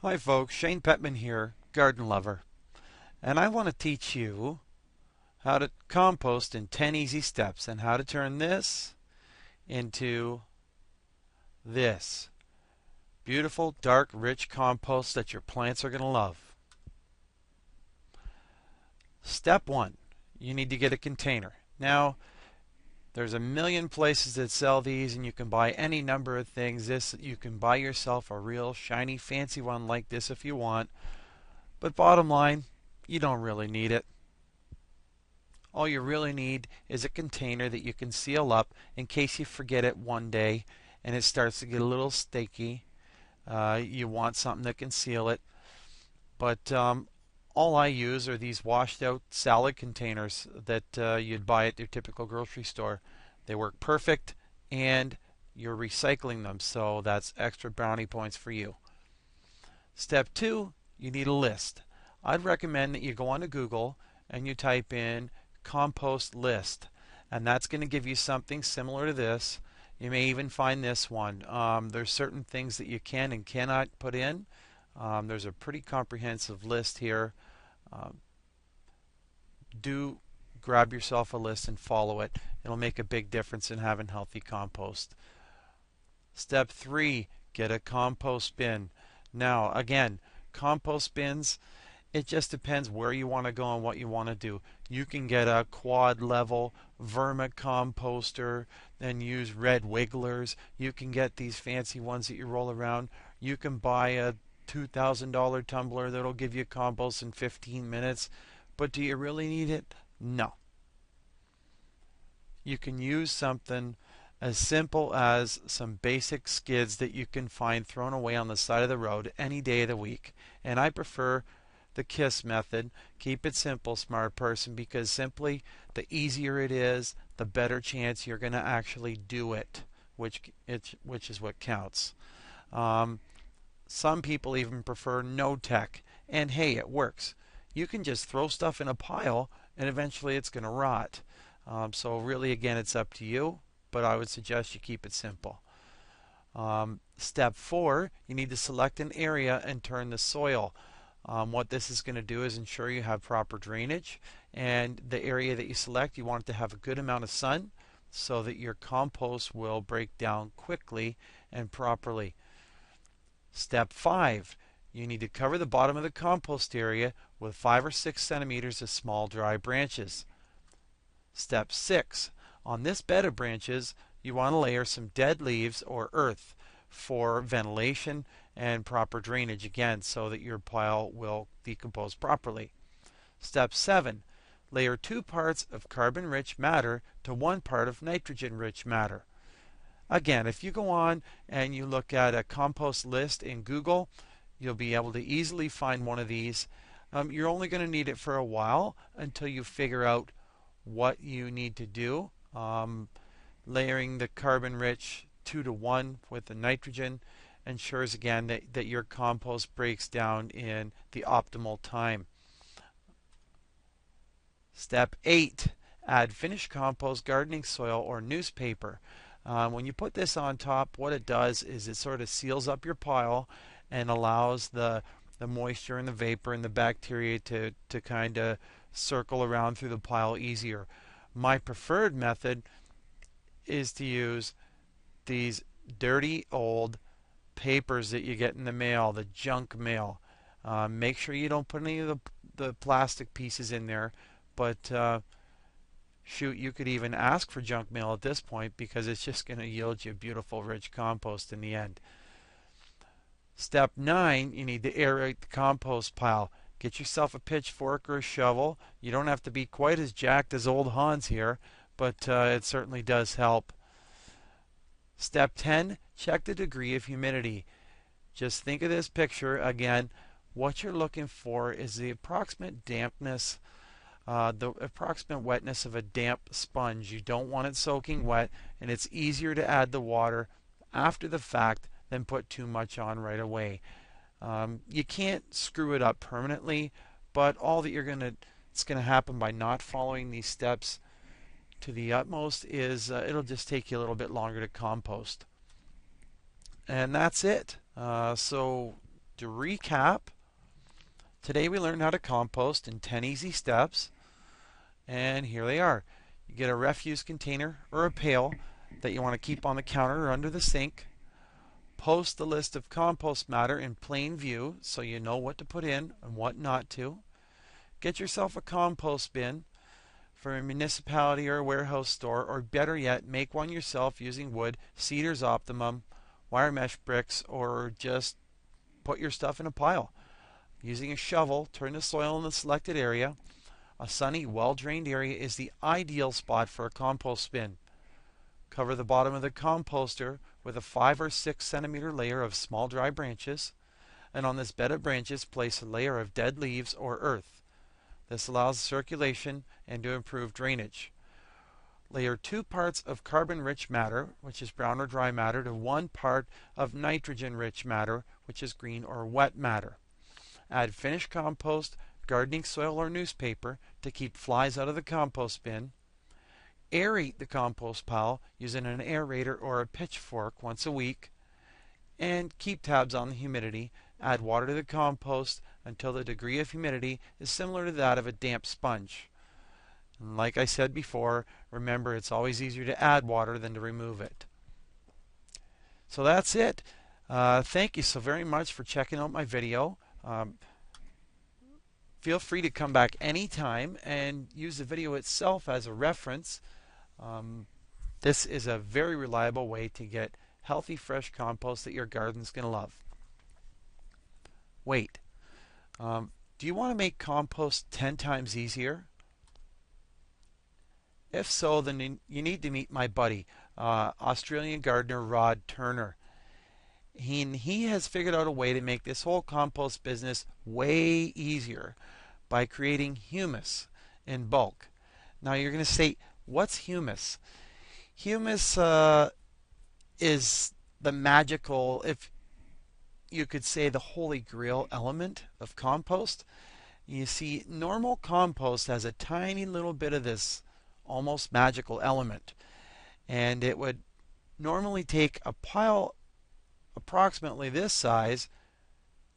Hi folks, Shane Petman here, garden lover, and I want to teach you how to compost in 10 easy steps and how to turn this into this beautiful, dark, rich compost that your plants are going to love. Step 1, you need to get a container. Now, there's a million places that sell these and you can buy any number of things. You can buy yourself a real shiny fancy one like this if you want, but bottom line, you don't really need it. All you really need is a container that you can seal up in case you forget it one day and it starts to get a little sticky. You want something that can seal it. But all I use are these washed out salad containers that you'd buy at your typical grocery store. They work perfect and you're recycling them, so that's extra brownie points for you. Step 2, you need a list. I'd recommend that you go onto Google and you type in compost list, and that's going to give you something similar to this. You may even find this one. There's certain things that you can and cannot put in. There's a pretty comprehensive list here. Do grab yourself a list and follow it. It'll make a big difference in having healthy compost. Step 3, get a compost bin. Now, again, compost bins, it just depends where you want to go and what you want to do. You can get a quad level vermicomposter, then use red wigglers. You can get these fancy ones that you roll around. You can buy a $2,000 tumbler that'll give you compost in 15 minutes. But do you really need it? No. You can use something as simple as some basic skids that you can find thrown away on the side of the road any day of the week. And I prefer the KISS method. Keep it simple, smart person, because simply the easier it is, the better chance you're going to actually do it, which is what counts. Some people even prefer no tech, and hey, it works. You can just throw stuff in a pile and eventually it's going to rot. So really, again, it's up to you, but I would suggest you keep it simple. Step 4, you need to select an area and turn the soil. What this is going to do is ensure you have proper drainage, and the area that you select, you want it to have a good amount of sun so that your compost will break down quickly and properly. Step 5, you need to cover the bottom of the compost area with 5 or 6 centimeters of small dry branches. Step 6, on this bed of branches, you want to layer some dead leaves or earth for ventilation and proper drainage, again, so that your pile will decompose properly. Step 7, layer 2 parts of carbon-rich matter to 1 part of nitrogen-rich matter. Again, if you go on and you look at a compost list in Google, you'll be able to easily find one of these. You're only going to need it for a while until you figure out what you need to do. Layering the carbon-rich 2 to 1 with the nitrogen ensures again that your compost breaks down in the optimal time. Step 8, add finished compost, gardening soil, or newspaper. When you put this on top, what it does is it sort of seals up your pile and allows the moisture and the vapor and the bacteria to kind of circle around through the pile easier. My preferred method is to use these dirty old papers that you get in the mail, the junk mail. Make sure you don't put any of the plastic pieces in there, but shoot, you could even ask for junk mail at this point because it's just going to yield you beautiful rich compost in the end. Step 9, you need to aerate the compost pile. Get yourself a pitchfork or a shovel. You don't have to be quite as jacked as old Hans here, but it certainly does help. Step 10, check the degree of humidity. Just think of this picture again. What you're looking for is the approximate dampness, the approximate wetness of a damp sponge. You don't want it soaking wet, and it's easier to add the water after the fact than put too much on right away. You can't screw it up permanently, but all that it's going to happen by not following these steps to the utmost is it'll just take you a little bit longer to compost. And that's it. So To recap, today we learned how to compost in 10 easy steps, and here they are. You get a refuse container or a pail that you want to keep on the counter or under the sink. Post the list of compost matter in plain view so you know what to put in and what not to. Get yourself a compost bin from a municipality or a warehouse store, or better yet, make one yourself using wood, cedar's optimum, wire mesh bricks, or just put your stuff in a pile. Using a shovel, turn the soil in the selected area. A sunny, well-drained area is the ideal spot for a compost bin. Cover the bottom of the composter with a 5 or 6 centimeter layer of small dry branches, and on this bed of branches place a layer of dead leaves or earth. This allows circulation and to improve drainage. Layer 2 parts of carbon-rich matter, which is brown or dry matter, to 1 part of nitrogen-rich matter, which is green or wet matter. Add finished compost, gardening soil, or newspaper to keep flies out of the compost bin. Aerate the compost pile using an aerator or a pitchfork once a week. And keep tabs on the humidity. Add water to the compost until the degree of humidity is similar to that of a damp sponge. And like I said before, remember it's always easier to add water than to remove it. So that's it. Thank you so very much for checking out my video. Feel free to come back anytime and use the video itself as a reference. This is a very reliable way to get healthy, fresh compost that your garden's going to love. Wait, do you want to make compost 10 times easier? If so, then you need to meet my buddy, Australian gardener Rod Turner. He has figured out a way to make this whole compost business way easier by creating humus in bulk. Now you're going to say, what's humus? Humus is the magical, if you could say, the holy grail element of compost. You see, normal compost has a tiny little bit of this almost magical element, and it would normally take a pile approximately this size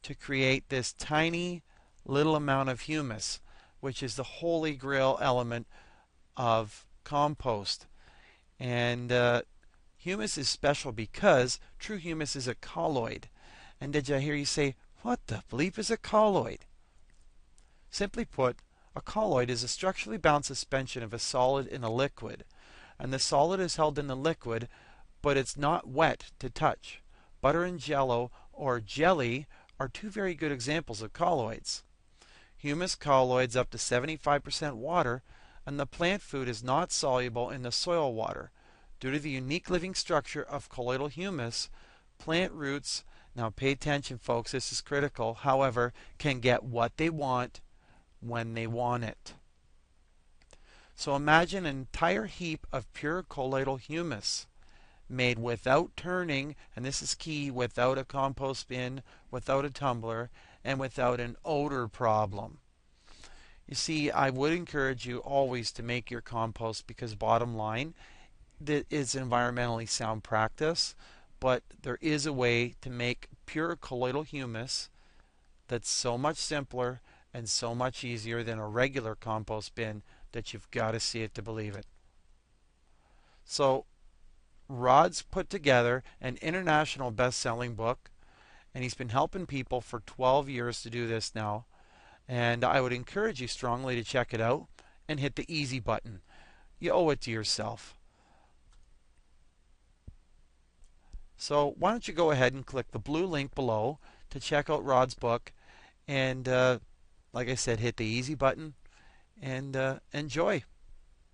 to create this tiny little amount of humus, which is the holy grail element of compost. And humus is special because true humus is a colloid. And did you hear you say, what the bleep is a colloid? Simply put, a colloid is a structurally bound suspension of a solid in a liquid. And the solid is held in the liquid, but it's not wet to touch. Butter and jello, or jelly, are 2 very good examples of colloids. Humus colloids up to 75% water, and the plant food is not soluble in the soil water. Due to the unique living structure of colloidal humus, plant roots, now pay attention folks, this is critical, however, can get what they want when they want it. So imagine an entire heap of pure colloidal humus made without turning, and this is key, without a compost bin, without a tumbler, and without an odor problem. You see, I would encourage you always to make your compost because bottom line, that is environmentally sound practice, but there is a way to make pure colloidal humus that's so much simpler and so much easier than a regular compost bin that you've got to see it to believe it. So Rod's put together an international best-selling book, and he's been helping people for 12 years to do this now. And I would encourage you strongly to check it out and hit the easy button. You owe it to yourself. So why don't you go ahead and click the blue link below to check out Rod's book, and like I said, hit the easy button and enjoy.